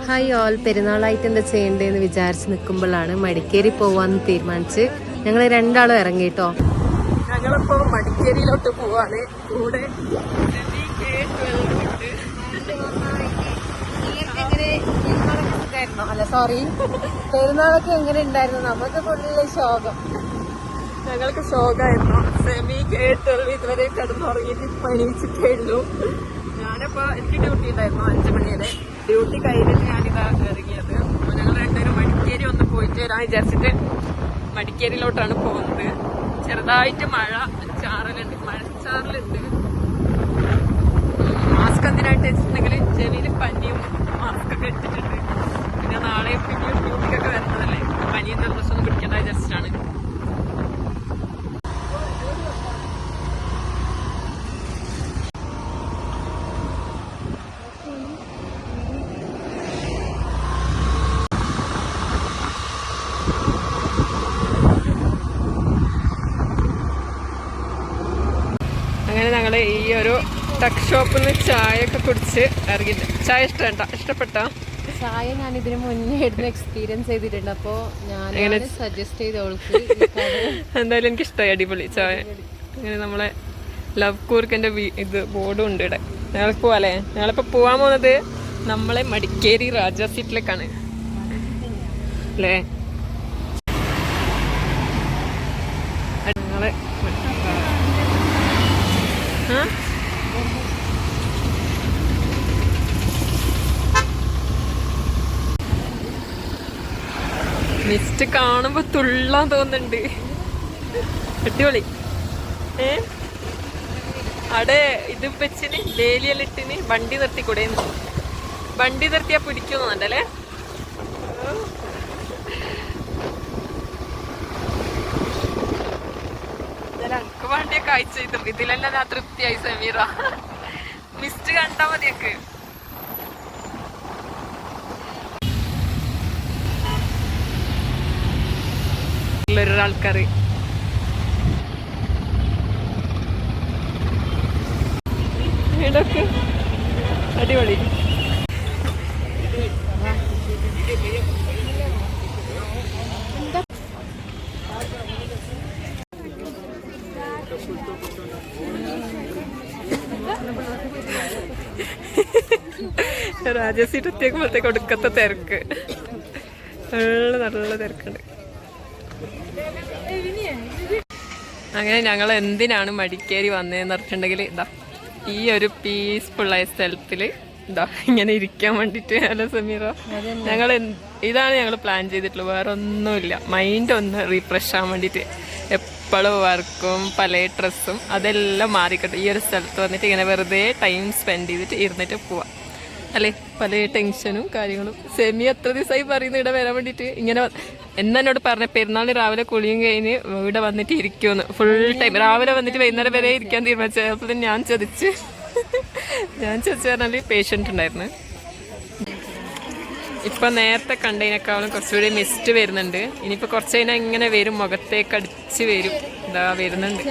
Hi all, പെരുന്നാളായിട്ട് എന്താ ചെയ്യണ്ടേന്ന് വിചാരിച്ച് നിൽക്കുമ്പോഴാണ് മടിക്കേരി പോവാന്ന് തീരുമാനിച്ച് ഞങ്ങൾ രണ്ടാളും ഇറങ്ങിട്ടോ. ഞങ്ങളിപ്പോ മടിക്കേരിയിലോട്ട് പോവാണ്. കൂടെ അല്ല സോറി, പെരുന്നാളൊക്കെ എങ്ങനെ ഉണ്ടായിരുന്നു? നമുക്ക് ഫുള്ള് ശോകം. ഞങ്ങൾക്ക് ശോകമായിരുന്നു. സെമി കേട്ടുള്ളൂ ഇതുവരെ കിടന്നുറങ്ങിയിട്ട് പണിയിച്ചിട്ടേ ഉള്ളൂ. ഞാനിപ്പോ എനിക്ക് ഡ്യൂട്ടി ഉണ്ടായിരുന്നു 5 മണി വരെ. ഡ്യൂട്ടി കഴിഞ്ഞിട്ട് ഞാനിതാ ഇറങ്ങിയത്. അപ്പൊ ഞങ്ങൾ രണ്ടുപേരും മടിക്കേരി ഒന്ന് പോയിട്ട് വരാൻ വിചാരിച്ചിട്ട് മടിക്കേരിയിലോട്ടാണ് പോകുന്നത്. ചെറുതായിട്ട് മഴച്ചാറലുണ്ട്. മാസ്ക് എന്തിനായിട്ട് വെച്ചിട്ടുണ്ടെങ്കിൽ ചെവിയിൽ പനിയും മാസ്ക് ഒക്കെ ഇട്ടിട്ടുണ്ട്. പിന്നെ നാളെ എപ്പോഴെങ്കിലും ഡ്യൂട്ടിക്കൊക്കെ വരുന്നതല്ലേ, പനിയും ജലദോഷം ഒന്നും പിടിക്കേണ്ട വിചാരിച്ചിട്ടാണ്. അങ്ങനെ ഞങ്ങള് ഈ ഒരു ടക്ക് ഷോപ്പിൽ നിന്ന് ചായ ഒക്കെ കുടിച്ച് ഇറങ്ങിയിട്ട്. ചായ ഇഷ്ടപ്പെട്ടോ? ചായ ഞാൻ ഇതിന് മുന്നേ ഇടുന്ന എക്സ്പീരിയൻസ് ചെയ്തിട്ടുണ്ട്. അപ്പോ ഞാൻ സജസ്റ്റ് ചെയ്ത എന്തായാലും എനിക്ക് ഇഷ്ടമായി, അടിപൊളി ചായ. അങ്ങനെ നമ്മളെ ലവ് കൂർക്കിന്റെ ഇത് ബോർഡും ഉണ്ട് ഇവിടെ. ഞങ്ങൾക്ക് പോവാല്ലേ? ഞങ്ങളിപ്പോ പോവാൻ പോകുന്നത് നമ്മളെ മടിക്കേരി രാജാ സീറ്റിലേക്കാണ് അല്ലേ? ഞങ്ങള് മിസ്റ്റ് കാണുമ്പോ തുള്ളാൻ തോന്നുന്നുണ്ട്. അടിപൊളി. അവിടെ ഇത് വെച്ചിന് ലേലിയെല്ലാം ഇട്ടിന് വണ്ടി നിർത്തിക്കൂടെ? വണ്ടി നിർത്തിയാ പിടിക്കുന്നുണ്ടല്ലേ? എനിക്ക് വണ്ടിയൊക്കെ അയച്ചു ചെയ്തു. ഇതിലെല്ലാം ഞാൻ തൃപ്തിയായി സമീറ. മിസ്റ്റ് കണ്ടാ മതിയൊക്കെ. ആൾക്കാര് ഇടക്ക് അടിപൊളി. രാജസീറ്റ് എത്തിയേക്കുമ്പോഴത്തേക്ക് ഒടുക്കത്തെ തിരക്ക്, നല്ല തിരക്കുണ്ട്. അങ്ങനെ ഞങ്ങൾ എന്തിനാണ് മടിക്കേരി വന്നതെന്ന് പറഞ്ഞിട്ടുണ്ടെങ്കിൽ ഇതാ ഈ ഒരു പീസ്ഫുള്ളായ സ്ഥലത്തില് ഇതാ ഇങ്ങനെ ഇരിക്കാൻ വേണ്ടിട്ട്. അല്ല സമീറ, ഇതാണ് ഞങ്ങൾ പ്ലാൻ ചെയ്തിട്ടുള്ളത്. വേറെ ഒന്നുമില്ല. മൈൻഡ് ഒന്ന് റീഫ്രഷ് ആവാൻ വേണ്ടിട്ട്. എപ്പോഴും വർക്കും പല ഡ്രസ്സും അതെല്ലാം മാറിക്കട്ടെ. ഈ ഒരു സ്ഥലത്ത് വന്നിട്ട് ഇങ്ങനെ വെറുതെ ടൈം സ്പെൻഡ് ചെയ്തിട്ട് ഇരുന്നിട്ട് പോവാം അല്ലേ? പല ടെൻഷനും കാര്യങ്ങളും. സെമി എത്ര ദിവസമായി പറയുന്നു ഇവിടെ വരാൻ വേണ്ടിയിട്ട്. ഇങ്ങനെ എന്നോട് പറഞ്ഞ പെരുന്നാളിന് രാവിലെ കുളിയും കഴിഞ്ഞ് ഇവിടെ വന്നിട്ട് ഇരിക്കുമെന്ന്. ഫുൾ ടൈം രാവിലെ വന്നിട്ട് വൈകുന്നേരം വരെ ഇരിക്കാൻ തീരുമാനിച്ചത്. അപ്പോൾ ഞാൻ ചതിച്ച് പറഞ്ഞാൽ പേഷ്യൻ്റ് ഉണ്ടായിരുന്നു. ഇപ്പം നേരത്തെ കണ്ടതിനേക്കാളും കുറച്ചുകൂടി മിസ്റ്റ് വരുന്നുണ്ട്. ഇനിയിപ്പോൾ കുറച്ച് കഴിഞ്ഞാൽ ഇങ്ങനെ വരും, മുഖത്തേക്ക് അടിച്ച് വരും. ഇതാ വരുന്നുണ്ട്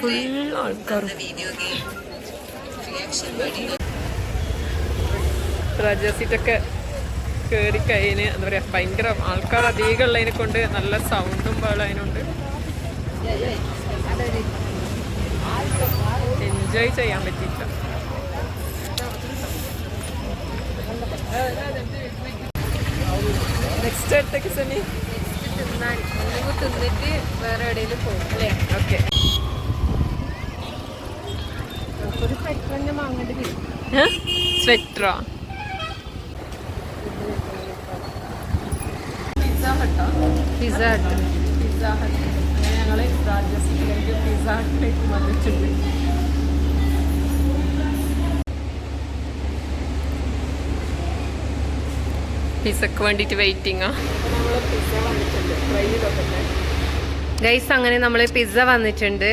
ഫുൾ ആൾക്കാരും. രാജാ സീറ്റൊക്കെ കയറി കഴിഞ്ഞ് എന്താ പറയുക, ഭയങ്കര ആൾക്കാർ അധികം ഉള്ളതിനെ കൊണ്ട് നല്ല സൗണ്ടും പാളതിനുണ്ട്. എൻജോയ് ചെയ്യാൻ പറ്റിയില്ല. നെക്സ്റ്റ് അടുത്തേക്ക് സെമി തിന്നിട്ട് വേറെ എവിടെയെങ്കിലും പോകും അല്ലേ? ഓക്കെ. ഒരു സ്വെറ്റർ തന്നെ വാങ്ങേണ്ടി വരും. സ്വെറ്ററോ? പിസ്സ ഹട്ടോ? Pizza hut. അങ്ങനെ ഞങ്ങൾ രാജസ്ഥാനിലേക്ക് പിസ്സ ഹട്ടിലേക്ക് വന്നിട്ടുണ്ട്. പിസ്സക്ക് വേണ്ടിയിട്ട് വെയിറ്റിംഗാ. നമ്മൾ പിസ്സ വന്നിട്ടുണ്ട്, ട്രൈ ചെയ്തോട്ടെ ഗൈസ്. അങ്ങനെ നമ്മൾ പിസ്സ വന്നിട്ടുണ്ട്.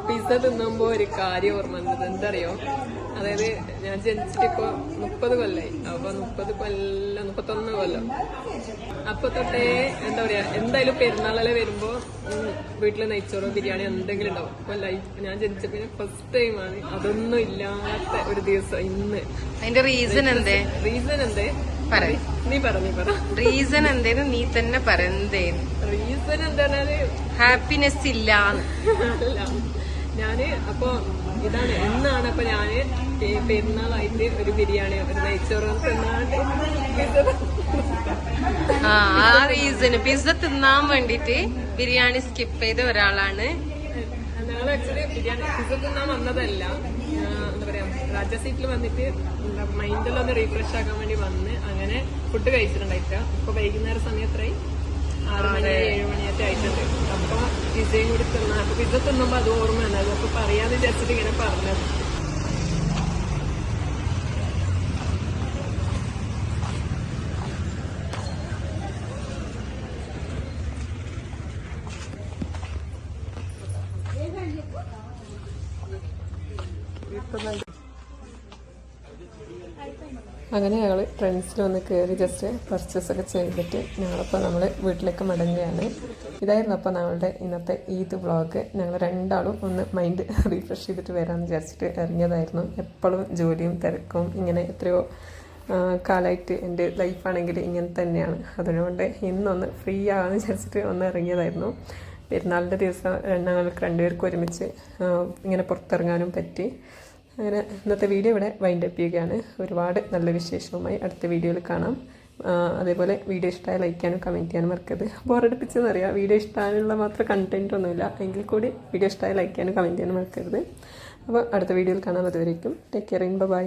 പിസ്സ തിന്നുമ്പോൾ ഒരു കാര്യം ഓർമ്മ വന്നത് എന്തറിയോ? അതായത് ഞാൻ ജനിച്ചിട്ടിപ്പോ 30 കൊല്ലായി. അപ്പൊ 31 കൊല്ലം. അപ്പൊ തൊട്ടേ എന്താ പറയാ, എന്തായാലും പെരുന്നാളെ വരുമ്പോ വീട്ടില് നെയ്ച്ചോറോ ബിരിയാണി എന്തെങ്കിലും ഉണ്ടാവും. അപ്പൊ ഞാൻ ജനിച്ച പിന്നെ ഫസ്റ്റ് ടൈമാണ് അതൊന്നും ഇല്ലാത്ത ഒരു ദിവസം ഇന്ന്. അതിന്റെ റീസൺ എന്തേ? റീസൺ എന്തേ? നീ പറ റീസൺ എന്തേന്ന് നീ തന്നെ പറന്തേന്ന്. റീസൺ എന്താണത്? ഹാപ്പിനെസ് ഇല്ല. അല്ല, ഞാന് അപ്പൊ ഇതാണ് എന്നാണ് അപ്പൊ ഞാന് പെരുന്നാളായിട്ട് ഒരു ബിരിയാണി ഒരു നെയ്ച്ചോറ് തിന്നാണ്ട് ആ റീസണ് പിസ്സ തിന്നാൻ വേണ്ടിട്ട് ബിരിയാണി സ്കിപ്പ് ചെയ്ത ഒരാളാണ് ഞങ്ങൾ. ആക്ച്വലി ബിരിയാണി പിസ്സ തിന്നാൻ വന്നതല്ല, എന്താ പറയാ, രാജ സീറ്റിൽ വന്നിട്ട് മൈൻഡിലൊന്ന് റീഫ്രഷ് ആക്കാൻ വേണ്ടി വന്ന് അങ്ങനെ ഫുഡ് കഴിച്ചിട്ടുണ്ടായിട്ട. ഇപ്പൊ വൈകുന്നേരം സമയത്തായി 6 മണി 7 മണിയൊക്കെ ആയിട്ടുണ്ട്. അപ്പൊ പിസ്സയും കൂടി തിന്നാ, അപ്പൊ പിസ്സ തിന്നുമ്പോ അത് ഓർമ്മ വന്നത്. അപ്പൊ പറയാന്ന് വിചാരിച്ചിട്ട് ഇങ്ങനെ പറഞ്ഞത്. അങ്ങനെ ഞങ്ങൾ ഫ്രണ്ട്സിലൊന്ന് കയറി ജസ്റ്റ് പർച്ചേസ് ഒക്കെ ചെയ്തിട്ട് ഞങ്ങളിപ്പോൾ നമ്മൾ വീട്ടിലേക്ക് മടങ്ങുകയാണ്. ഇതായിരുന്നു അപ്പോൾ ഞങ്ങളുടെ ഇന്നത്തെ ഈദ് വ്ളോഗ്. ഞങ്ങൾ രണ്ടാളും ഒന്ന് മൈൻഡ് റീഫ്രഷ് ചെയ്തിട്ട് വരാമെന്ന് വിചാരിച്ചിട്ട് ഇറങ്ങിയതായിരുന്നു. എപ്പോഴും ജോലിയും തിരക്കും ഇങ്ങനെ എത്രയോ കാലമായിട്ട് എൻ്റെ ലൈഫാണെങ്കിൽ ഇങ്ങനെ തന്നെയാണ്. അതുകൊണ്ട് ഇന്നൊന്ന് ഫ്രീ ആകാമെന്ന് വിചാരിച്ചിട്ട് ഒന്ന് ഇറങ്ങിയതായിരുന്നു. പെരുന്നാളിൻ്റെ ദിവസം ഞങ്ങൾക്ക് രണ്ടുപേർക്കും ഒരുമിച്ച് ഇങ്ങനെ പുറത്തിറങ്ങാനും പറ്റി. അങ്ങനെ ഇന്നത്തെ വീഡിയോ ഇവിടെ വൈൻഡപ്പ് ചെയ്യുകയാണ്. ഒരുപാട് നല്ല വിശേഷവുമായി അടുത്ത വീഡിയോയിൽ കാണാം. അതേപോലെ വീഡിയോ ഇഷ്ടമായി ലൈക്ക് ചെയ്യാനും കമൻറ്റ് ചെയ്യാനും മറക്കരുത്. ബോറടിപ്പിച്ചെന്നറിയാം, വീഡിയോ ഇഷ്ടമായുള്ള മാത്രം കണ്ടൻറ്റ് ഒന്നുമില്ല, എങ്കിൽ കൂടി വീഡിയോ ഇഷ്ടമായി ലൈക്ക് ചെയ്യാനും കമൻറ്റ് ചെയ്യാനും മറക്കരുത്. അപ്പോൾ അടുത്ത വീഡിയോയിൽ കാണാം. അതുവരേക്കും ടേക്ക് കെയർ. ബൈ.